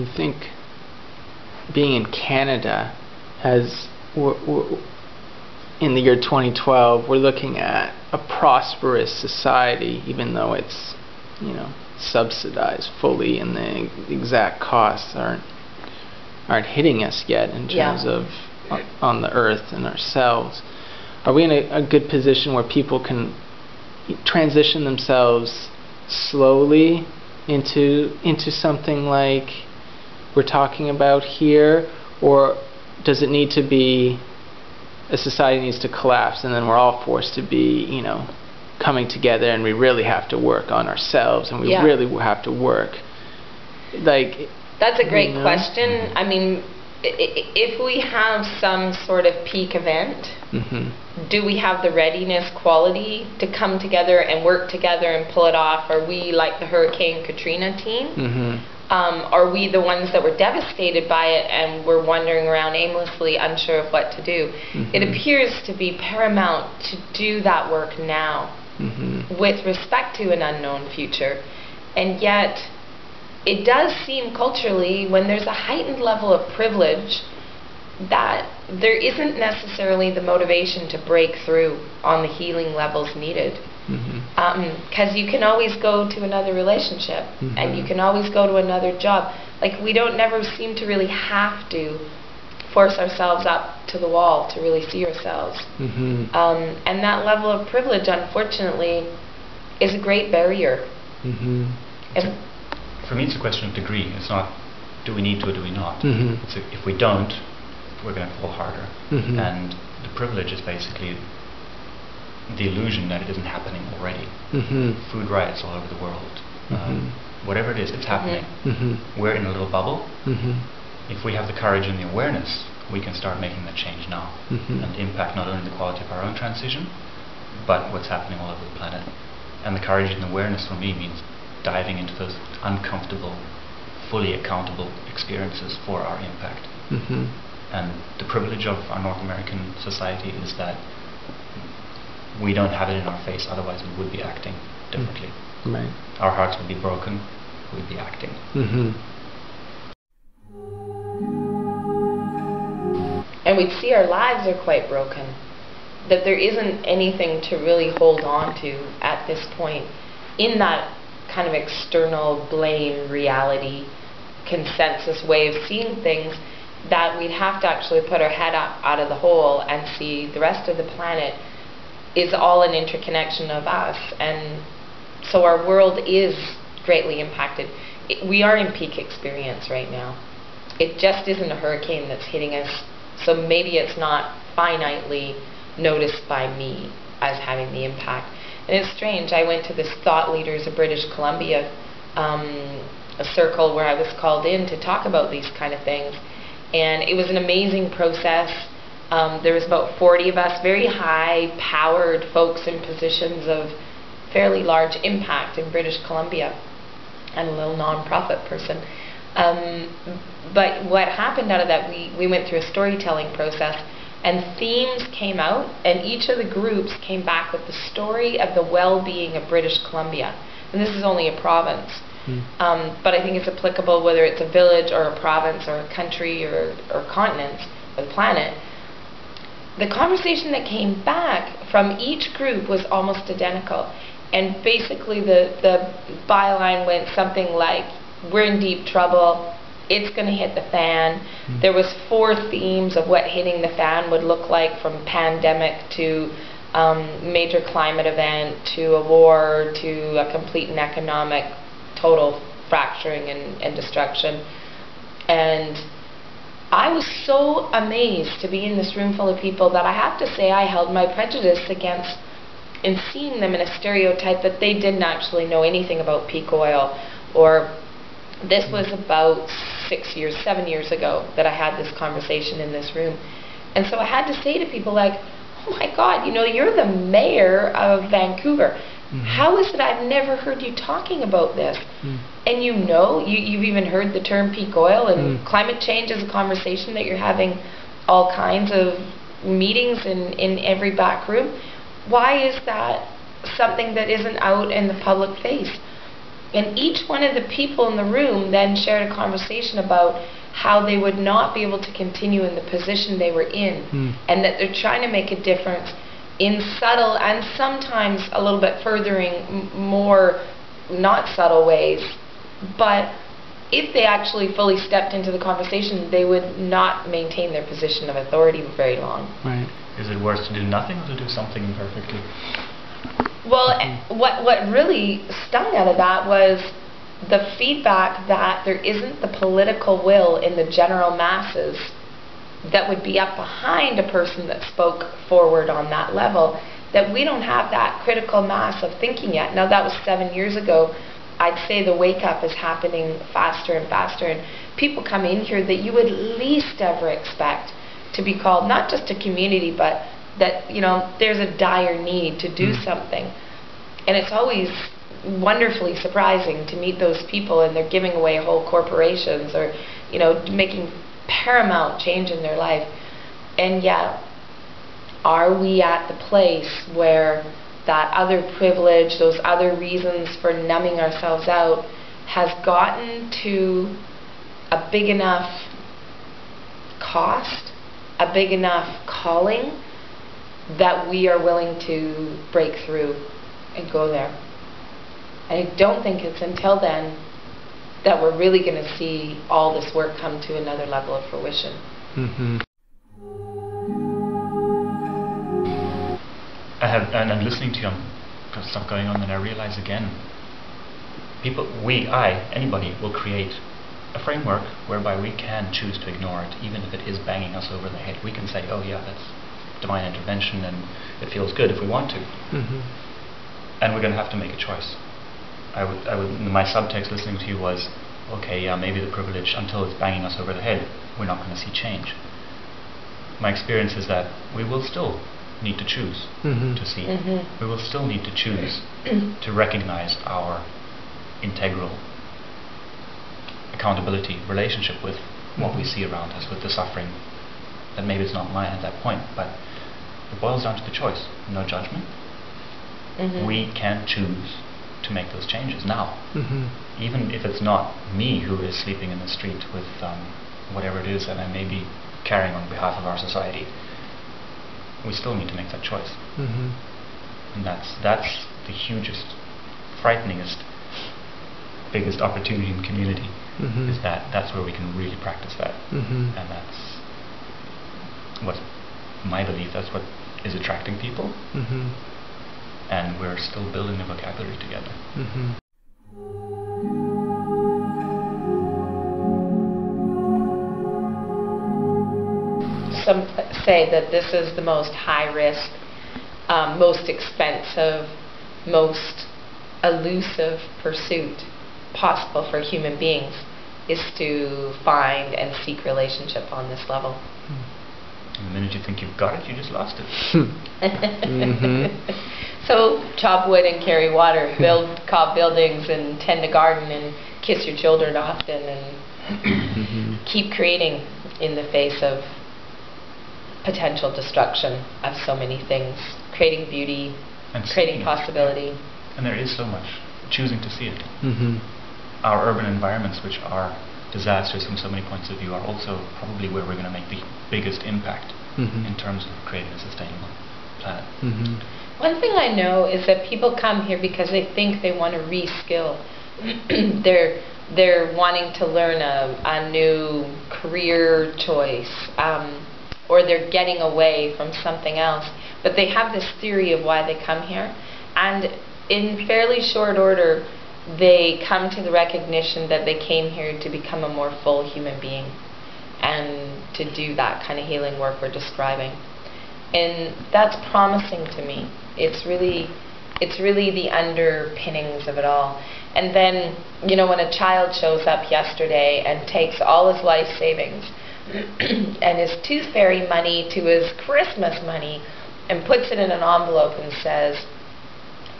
do you think being in Canada has, in the year 2012, we're looking at a prosperous society, even though it's, you know, subsidized fully, and the exact costs aren't hitting us yet in terms of on the earth and ourselves. Are we in a good position where people can transition themselves slowly into something like we're talking about here, or does it need to be a society needs to collapse and then we're all forced to be, you know, coming together, and we really have to work on ourselves, and we really have to work, like, that's a great question. I mean, if we have some sort of peak event, do we have the readiness quality to come together and work together and pull it off? Are we like the Hurricane Katrina team? Are we the ones that were devastated by it and we're wandering around aimlessly, unsure of what to do? It appears to be paramount to do that work now with respect to an unknown future. And yet, it does seem culturally, when there's a heightened level of privilege, that there isn't necessarily the motivation to break through on the healing levels needed. Because you can always go to another relationship, and you can always go to another job. Like, we don't never seem to really have to force ourselves up to the wall to really see ourselves. And that level of privilege, unfortunately, is a great barrier. For me, it's a question of degree. It's not, do we need to or do we not? It's if we don't, we're going to fall harder. And the privilege is basically the illusion that it isn't happening already. Food riots all over the world. Whatever it is, it's happening. We're in a little bubble. If we have the courage and the awareness, we can start making that change now and impact not only the quality of our own transition, but what's happening all over the planet. And the courage and awareness for me means diving into those uncomfortable, fully accountable experiences for our impact. And the privilege of our North American society is that we don't have it in our face, otherwise we would be acting differently. Our hearts would be broken, we'd be acting. And we'd see our lives are quite broken, that there isn't anything to really hold on to at this point in that kind of external blame reality consensus way of seeing things, that we'd have to actually put our head up out of the hole and see the rest of the planet is all an interconnection of us. And so our world is greatly impacted. We are in peak experience right now. It just isn't a hurricane that's hitting us, so maybe it's not finitely noticed by me as having the impact. And it's strange, I went to this Thought Leaders of British Columbia a circle where I was called in to talk about these kind of things, and it was an amazing process. There was about 40 of us, very high-powered folks in positions of fairly large impact in British Columbia, and a little non-profit person. But what happened out of that, we went through a storytelling process, and themes came out, and each of the groups came back with the story of the well-being of British Columbia. And this is only a province. But I think it's applicable whether it's a village or a province or a country or continent or the planet. The conversation that came back from each group was almost identical. And basically the byline went something like, we're in deep trouble, it's going to hit the fan. There was 4 themes of what hitting the fan would look like, from pandemic to major climate event to a war to a complete and economic total fracturing and destruction. And I was so amazed to be in this room full of people that I have to say I held my prejudice against in seeing them in a stereotype that they didn't actually know anything about peak oil. Or this was about 7 years ago that I had this conversation in this room. And so I had to say to people like, oh my God, you know, you're the mayor of Vancouver. How is it I've never heard you talking about this? And you know, you've even heard the term peak oil, and climate change is a conversation that you're having all kinds of meetings in every back room. Why is that something that isn't out in the public face? And each one of the people in the room then shared a conversation about how they would not be able to continue in the position they were in, and that they're trying to make a difference in subtle and sometimes a little bit furthering more not subtle ways. But if they actually fully stepped into the conversation, they would not maintain their position of authority for very long. Right. Is it worse to do nothing or to do something imperfectly? Well, what really stung out of that was the feedback that there isn't the political will in the general masses that would be up behind a person that spoke forward on that level, that we don't have that critical mass of thinking yet. Now, that was 7 years ago. I'd say the wake-up is happening faster and faster, and people come in here that you would least ever expect to be called, not just a community, but that, you know, there's a dire need to do something. And it's always wonderfully surprising to meet those people, and they're giving away whole corporations, or, you know, making paramount change in their life. And yet, are we at the place where that other privilege, those other reasons for numbing ourselves out, has gotten to a big enough cost, a big enough calling, that we are willing to break through and go there? And I don't think it's until then that we're really going to see all this work come to another level of fruition. And I'm listening to stuff going on, and I realize again, people, anybody will create a framework whereby we can choose to ignore it, even if it is banging us over the head. We can say, oh yeah, that's divine intervention, and it feels good if we want to. And we're going to have to make a choice. My subtext listening to you was, okay, yeah, maybe the privilege, until it's banging us over the head, we're not going to see change. My experience is that we will still need to choose to see. We will still need to choose to recognize our integral accountability relationship with what we see around us, with the suffering. That maybe it's not mine at that point, but it boils down to the choice. No judgment. We can choose to make those changes now. Even if it's not me who is sleeping in the street with whatever it is that I may be carrying on behalf of our society, we still need to make that choice. And that's the hugest, frighteningest, biggest opportunity in community, is that's where we can really practice that. And that's what my belief, that's what is attracting people. And we're still building the vocabulary together. Some say that this is the most high-risk, most expensive, most elusive pursuit possible for human beings, is to find and seek relationship on this level. And the minute you think you've got it, you just lost it. So chop wood and carry water, build cob buildings and tend a garden and kiss your children often, and keep creating in the face of potential destruction of so many things, creating beauty, and creating possibility. And there is so much, choosing to see it. Our urban environments, which are disasters from so many points of view, are also probably where we're going to make the biggest impact in terms of creating a sustainable planet. One thing I know is that people come here because they think they want to re-skill. They're wanting to learn a new career choice, or they're getting away from something else. But they have this theory of why they come here, and in fairly short order, they come to the recognition that they came here to become a more full human being and to do that kind of healing work we're describing. And that's promising to me. It's really the underpinnings of it all. And then, you know, when a child shows up yesterday and takes all his life savings and his tooth fairy money to his Christmas money and puts it in an envelope and says,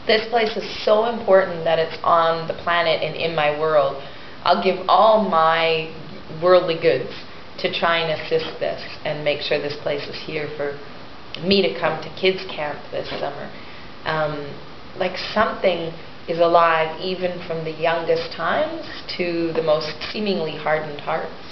this place is so important that it's on the planet and in my world. I'll give all my worldly goods to try and assist this and make sure this place is here for me to come to kids camp this summer. Like something is alive even from the youngest times to the most seemingly hardened hearts.